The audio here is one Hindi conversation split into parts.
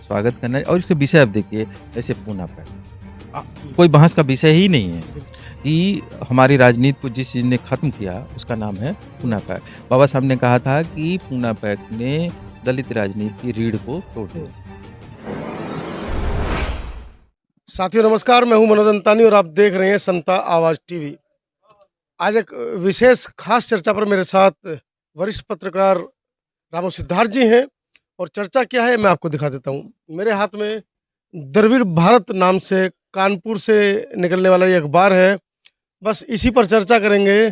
स्वागत करना है। और इसके विषय आप देखिए, जैसे पूना पैक्ट, जी, कोई बहस का विषय ही नहीं है बिल्कुल। कि हमारी राजनीति को जिस चीज़ ने ख़त्म किया, उसका नाम है पूना पैक्ट। बाबा साहब ने कहा था कि पूना पैक्ट ने दलित राजनीति की रीढ़ को तोड़ दिया। साथियों नमस्कार, मैं हूँ मनोज अंतानी और आप देख रहे हैं समता आवाज़ टीवी। आज एक विशेष खास चर्चा पर मेरे साथ वरिष्ठ पत्रकार रामू सिद्धार्थ जी हैं और चर्चा क्या है मैं आपको दिखा देता हूँ। मेरे हाथ में द्रविड़ भारत नाम से कानपुर से निकलने वाला ये अखबार है। बस इसी पर चर्चा करेंगे।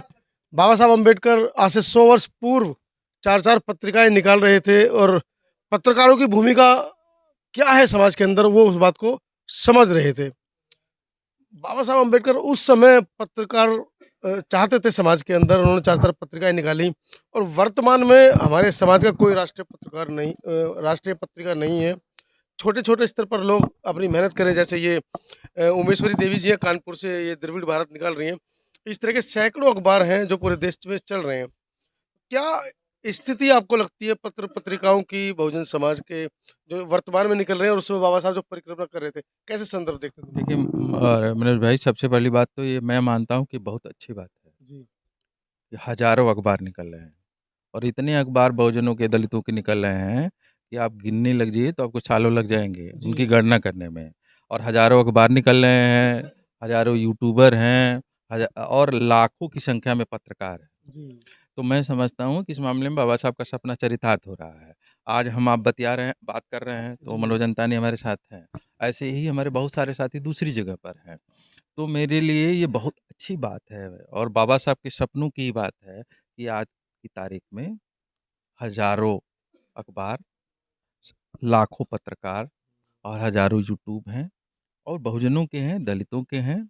बाबा साहब अम्बेडकर आज से 100 वर्ष पूर्व 4-4 पत्रिकाएँ निकाल रहे थे और पत्रकारों की भूमिका क्या है समाज के अंदर वो उस बात को समझ रहे थे। बाबा साहब अम्बेडकर उस समय पत्रकार चाहते थे समाज के अंदर, उन्होंने 4-4 पत्रिकाएँ निकाली और वर्तमान में हमारे समाज का कोई राष्ट्रीय पत्रकार नहीं राष्ट्रीय पत्रिका नहीं है। छोटे-छोटे स्तर पर लोग अपनी मेहनत करें, जैसे ये उमेश्वरी देवी जी हैं कानपुर से, ये द्रविड़ भारत निकाल रही हैं। इस तरह के सैकड़ों अखबार हैं जो पूरे देश में चल रहे हैं। क्या स्थिति आपको लगती है पत्रिकाओं की बहुजन समाज के जो वर्तमान में निकल रहे हैं और उसमें बाबा साहब जो परिक्रमा कर रहे थे, कैसे संदर्भ देखते थे? देखिए मनोज भाई, सबसे पहली बात तो ये मैं मानता हूँ कि बहुत अच्छी बात है जी, कि हज़ारों अखबार निकल रहे हैं और इतने अखबार बहुजनों के, दलितों के निकल रहे हैं कि आप गिनने लग जाइए तो आपको सालों लग जाएँगे जी, उनकी गणना करने में। और हज़ारों अखबार निकल रहे हैं, हज़ारों यूट्यूबर हैं, और लाखों की संख्या में पत्रकार हैं। जी, तो मैं समझता हूँ कि इस मामले में बाबा साहब का सपना चरितार्थ हो रहा है। आज हम आप बतिया रहे हैं, बात कर रहे हैं, तो जी, मनोज अंतानी हमारे साथ हैं। ऐसे ही हमारे बहुत सारे साथी दूसरी जगह पर हैं। तो मेरे लिए ये बहुत अच्छी बात है और बाबा साहब के सपनों की बात है कि आज की तारीख में हज़ारों अखबार, लाखों पत्रकार और हज़ारों यूट्यूब हैं और बहुजनों के हैं, दलितों के हैं।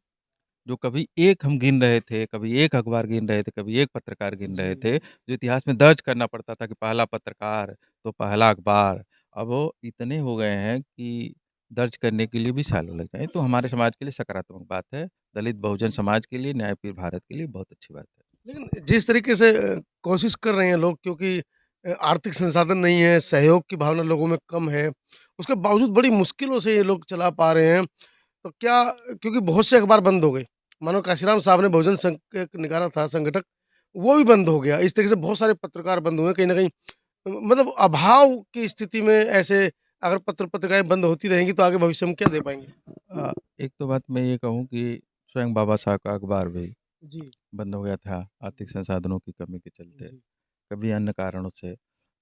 जो कभी एक हम गिन रहे थे, कभी एक अखबार गिन रहे थे, कभी एक पत्रकार गिन रहे जी। थे, जो इतिहास में दर्ज करना पड़ता था कि पहला पत्रकार, तो पहला अखबार। अब वो इतने हो गए हैं कि दर्ज करने के लिए भी सालों लग जाएँ। तो हमारे समाज के लिए सकारात्मक बात है। दलित बहुजन समाज के लिए, न्यायप्रिय भारत के लिए बहुत अच्छी बात है। लेकिन जिस तरीके से कोशिश कर रहे हैं लोग, क्योंकि आर्थिक संसाधन नहीं है, सहयोग की भावना लोगों में कम है, उसके बावजूद बड़ी मुश्किलों से ये लोग चला पा रहे हैं। तो क्या, क्योंकि बहुत से अखबार बंद हो गए, मानो काशीराम साहब ने बहुजन संघ एक निकाला था संगठक, वो भी बंद हो गया। इस तरीके से बहुत सारे पत्रकार बंद हुए, कहीं न कहीं मतलब अभाव की स्थिति में ऐसे अगर पत्रिकाएँ बंद होती रहेंगी तो आगे भविष्य में क्या दे पाएँगे? एक तो बात मैं ये कहूँ कि स्वयं बाबा साहब का अखबार भी जी, बंद हो गया था आर्थिक संसाधनों की कमी के चलते, जी, कभी अन्य कारणों से।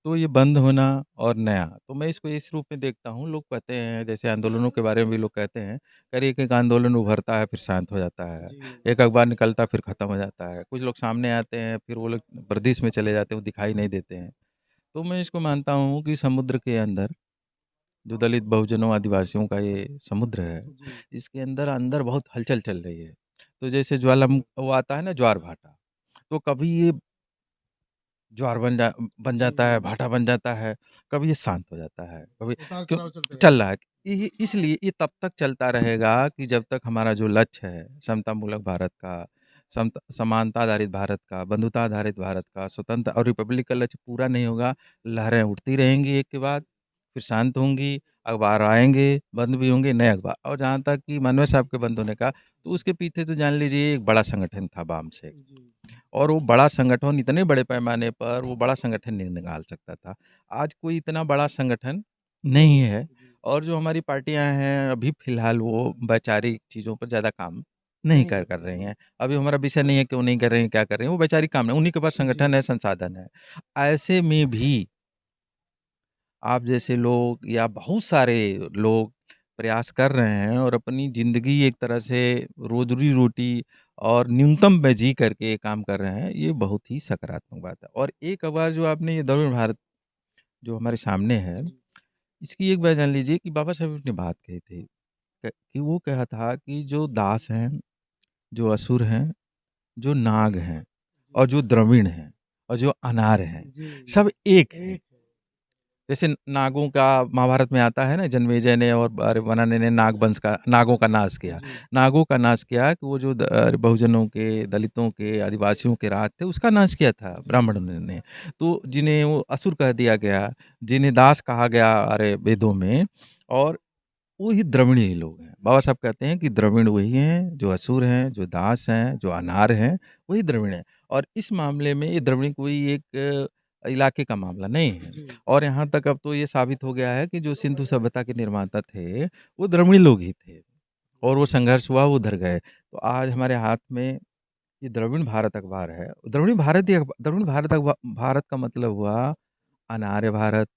तो ये बंद होना और नया, तो मैं इसको इस रूप में देखता हूँ। लोग कहते हैं, जैसे आंदोलनों के बारे में भी लोग कहते हैं, कभी एक-एक आंदोलन उभरता है, फिर शांत हो जाता है। जी, एक अखबार निकलता है, फिर खत्म हो जाता है। कुछ लोग सामने आते हैं, फिर वो लोग पर्दिश में चले जाते हैं, वो दिखाई नहीं देते हैं। तो मैं इसको मानता हूँ कि समुद्र के अंदर, जो दलित बहुजनों, आदिवासियों का ये समुद्र है, जी, इसके अंदर अंदर बहुत हलचल चल रही है। तो जैसे वो आता है ना ज्वार-भाटा, तो कभी ये बन जी, जाता है, जी। भाटा बन जाता है, कभी ये शांत हो जाता है, कभी क्यों उतार-चढ़ाव चलते रहेंगे। चल रहा है। ये इसलिए ये तब तक चलता रहेगा कि जब तक हमारा जो लक्ष्य है, समतामूलक भारत का, समानता आधारित भारत का, बंधुता आधारित भारत का, स्वतंत्र और रिपब्लिक का लक्ष्य पूरा नहीं होगा। लहरें उठती रहेंगी एक के बाद, फिर शांत होंगी, अखबार आएँगे, बंद भी होंगे, नए अखबार। और जहाँ तक कि मानवेय साहब के बंद होने का, तो उसके पीछे तो जान लीजिए एक बड़ा संगठन था वामसेक। जी, और वो बड़ा संगठन, इतने बड़े पैमाने पर वो बड़ा संगठन नहीं निकाल सकता था। आज कोई इतना बड़ा संगठन नहीं नहीं है। है जी, और जो हमारी पार्टियाँ हैं, अभी फ़िलहाल वो वैचारिक चीज़ों पर ज़्यादा काम नहीं नहीं कर कर कर रहे रही हैं। हैं। अभी हमारा विषय नहीं है क्यों नहीं कर रही हैं, क्या कर रही हैं, वो वैचारिक काम है, उन्हीं के पास जी, संगठन है, संसाधन है। ऐसे में भी आप जैसे लोग या बहुत सारे लोग प्रयास कर रहे हैं और अपनी ज़िंदगी एक तरह से रोज़ी-रोटी और न्यूनतम में जी करके ये काम कर रहे हैं, ये बहुत ही सकारात्मक बात है। और एक अखबार जो आपने ये दक्षिण भारत जो हमारे सामने है, जी, इसकी एक बात जान लीजिए कि बाबा साहब ने बात कही थी कि वो कहा था कि जो दास हैं, जो असुर हैं, जो नाग हैं जी, और जो द्रविड़ हैं और जो अनार हैं, जी, सब एक हैं। एक है। जैसे नागों का महाभारत में आता है ना, जन्मेजय ने और वनाने ने नागों का नाश किया। जी, नागों का नाश किया कि वो जो बहुजनों के, दलितों के, आदिवासियों के राज थे, उसका नाश किया था जी, ब्राह्मणों ने। तो जिन्हें वो असुर कह दिया गया, जिन्हें दास कहा गया वेदों में, और वही द्रविड़ लोग हैं। बाबा साहब कहते हैं कि द्रविड़ वही हैं, जो असुर हैं, जो दास हैं, जो अनार हैं, वही द्रविड़ हैं। और इस मामले में ये द्रविड़ कोई एक इलाके का मामला नहीं है। जी, और यहाँ तक अब तो ये साबित हो गया है कि जो सिंधु सभ्यता के निर्माता थे, वो द्रविड़ लोग ही थे, और वो संघर्ष हुआ, वो उधर गए। तो आज हमारे हाथ में ये द्रविड़ भारत अखबार है। द्रविड़ भारत का मतलब हुआ अनार्य भारत,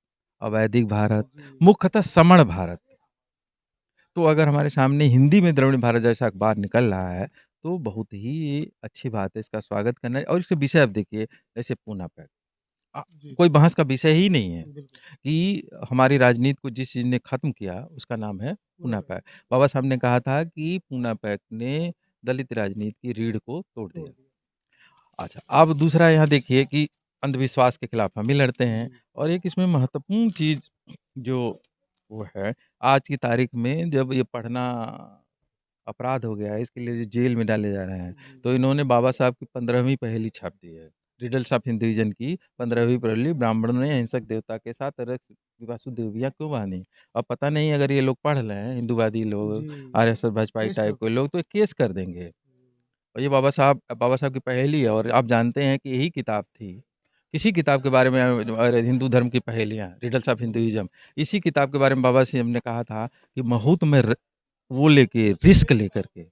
अवैदिक भारत, जी, मुख्यतः समण भारत। तो अगर हमारे सामने हिंदी में द्रविड़ भारत जैसा अखबार निकल रहा है, तो बहुत ही अच्छी बात है, इसका स्वागत करना है। और इसके विषय अब देखिए, जैसे पूना पैक्ट, अ, जी, कोई बहस का विषय ही नहीं है बिल्कुल, कि हमारी राजनीति को जिस चीज़ ने ख़त्म किया, उसका नाम है पूना पूना पैक पैक्ट। बाबा साहब ने कहा था कि पूना पैक्ट ने दलित राजनीति की रीढ़ को तोड़ तोड़ दिया। दिया। अच्छा, अब दूसरा यहाँ देखिए कि अंधविश्वास के खिलाफ हम ही लड़ते हैं, जी, और एक इसमें महत्वपूर्ण चीज़ जो वो है, आज की तारीख में जब ये पढ़ना अपराध हो गया है, इसके लिए जेल में डाले जा रहे हैं, जी, तो इन्होंने बाबा साहब की 15वीं पहेली छाप दी है। रिडल्स ऑफ हिंदुइज़्म की 15वीं पहेली, ब्राह्मणों ने अहिंसक देवता के साथ रक्त पिपासु देवियाँ क्यों बाँधी? अब पता नहीं, अगर ये लोग पढ़ लें, हिंदूवादी लोग, जी, आरएसएस भाजपाई केस कर टाइप के लोग, तो ये केस कर देंगे। हुँ, और ये बाबा साहब की पहेली है, और आप जानते हैं कि यही किताब थी। किसी किताब के बारे में हिंदू धर्म की पहेलियाँ, रिडल्स ऑफ जी, हिंदुइज़्म, इसी किताब के बारे में बाबा साहब ने कहा था कि बहुत में वो लेके, रिस्क लेकर के, जी,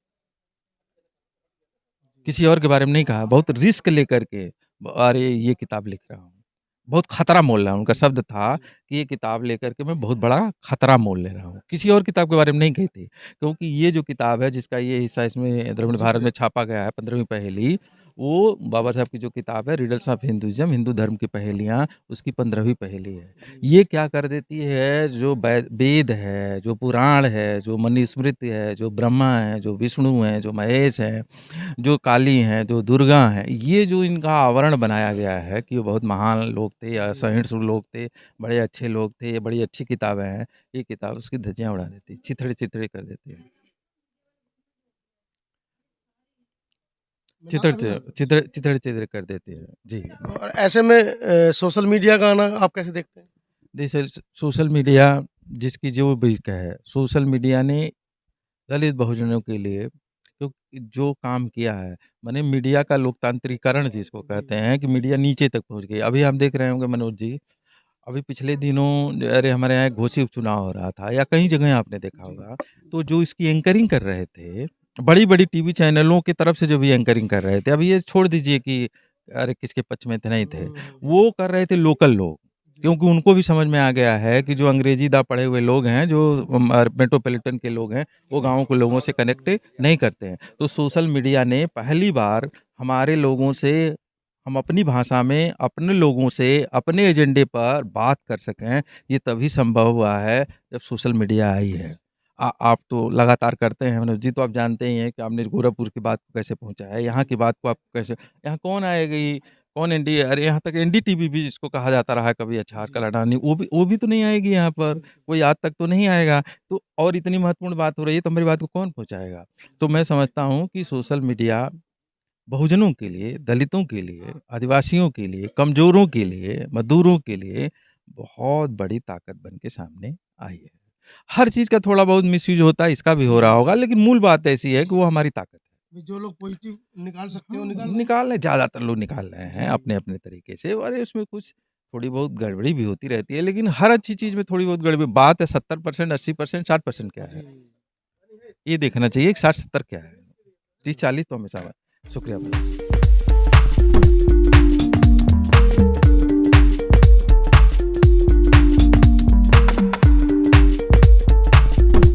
किसी और के बारे में नहीं कहा, बहुत रिस्क लेकर के अरे ये किताब लिख रहा हूँ। बहुत खतरा मोल रहा हूँ, उनका शब्द था जी, कि ये किताब लेकर के मैं बहुत बड़ा खतरा मोल ले रहा हूँ। किसी और किताब के बारे में नहीं कही थी, क्योंकि ये जो किताब है जिसका ये हिस्सा इसमें द्रविड़ भारत ज़िक्र में छापा गया है, 15वीं पहेली, वो बाबा साहब की जो किताब है रिडल्स ऑफ हिंदुइज़्म, हिंदू धर्म की पहेलियाँ, उसकी 15वीं पहेली है। जी, ये क्या कर देती है, जो वेद है, जो पुराण है, जो मनुस्मृति है, जो ब्रह्मा है, जो विष्णु हैं, जो महेश हैं, जो काली हैं, जो दुर्गा हैं, ये जो इनका आवरण बनाया गया है कि वो बहुत महान लोग थे या जी। सहिष्णु लोग थे, बड़े अच्छे लोग थे, ये बड़ी अच्छी किताबें हैं, ये किताब उसकी धज्जियाँ उड़ा देती है, चिथड़े-चिथड़े कर देती है। मैं अभी ना चिथड़े-चिथड़े कर देती है। जी। और ऐसे में सोशल मीडिया का आना आप कैसे देखते हैं? देखिए, सोशल मीडिया जिसकी जो भी कहे, सोशल मीडिया ने दलित बहुजनों के लिए जो काम किया है, माने मीडिया का लोकतांत्रिकरण जिसको कहते जी, हैं, कि मीडिया नीचे तक पहुँच गई। अभी आप देख रहे होंगे मनोज जी, अभी पिछले दिनों अरे हमारे यहाँ एक घोषी उपचुनाव हो रहा था, या कई जगह आपने देखा जी, होगा, तो जो इसकी एंकरिंग कर रहे थे, बड़ी-बड़ी टीवी चैनलों की तरफ से जो भी एंकरिंग कर रहे थे, अभी ये छोड़ दीजिए कि अरे किसके पक्ष में थे, नहीं थे। हुँ, हुँ, वो कर रहे थे लोकल लोग, जी, क्योंकि उनको भी समझ में आ गया है कि जो अंग्रेज़ी पढ़े हुए लोग हैं, जो मेट्रोपॉलिटन के लोग हैं, वो गाँव के लोगों से कनेक्ट नहीं करते हैं। तो सोशल मीडिया ने पहली बार हमारे लोगों से, हम अपनी भाषा में अपने लोगों से अपने एजेंडे पर बात कर सकें, ये तभी संभव हुआ है जब सोशल मीडिया आई है। आप तो लगातार करते हैं मनोज जी, तो आप जानते ही हैं कि आपने गोरखपुर की बात को कैसे पहुँचाया है, यहाँ की बात को आप कैसे, यहाँ कौन आएगी, कौन एनडी, अरे यहाँ तक एनडीटीवी भी जिसको कहा जाता रहा है कभी, अच्छा जी, कलाडानी, वो भी तो नहीं आएगी यहाँ पर, बिल्कुल, कोई आज तक तो नहीं आएगा। तो और इतनी महत्वपूर्ण बात हो रही है, तो मेरी बात को कौन पहुँचाएगा? तो मैं समझता हूँ कि सोशल मीडिया बहुजनों के लिए, दलितों के लिए, आदिवासियों के लिए, कमज़ोरों के लिए, मज़दूरों के लिए बहुत बड़ी ताकत बन के सामने आई है। हर चीज़ का थोड़ा बहुत मिसयूज़ होता है, इसका भी हो रहा जी, होगा, लेकिन मूल बात ऐसी है कि वो हमारी ताकत है। जो लोग पॉज़िटिव निकाल सकते हैं, वो हाँ, निकाल रहे हैं। निकाल रहे, ज़्यादातर लोग निकाल रहे हैं जी, अपने-अपने तरीके से, अरे उसमें कुछ थोड़ी बहुत गड़बड़ी भी होती रहती है, लेकिन हर अच्छी चीज़ में थोड़ी बहुत गड़बड़ी, बात है 70%, 80%, 60% क्या जी। है? ये देखना चाहिए कि 60-70 क्या है? 30-40 तो हमेशा शुक्रिया मनोज।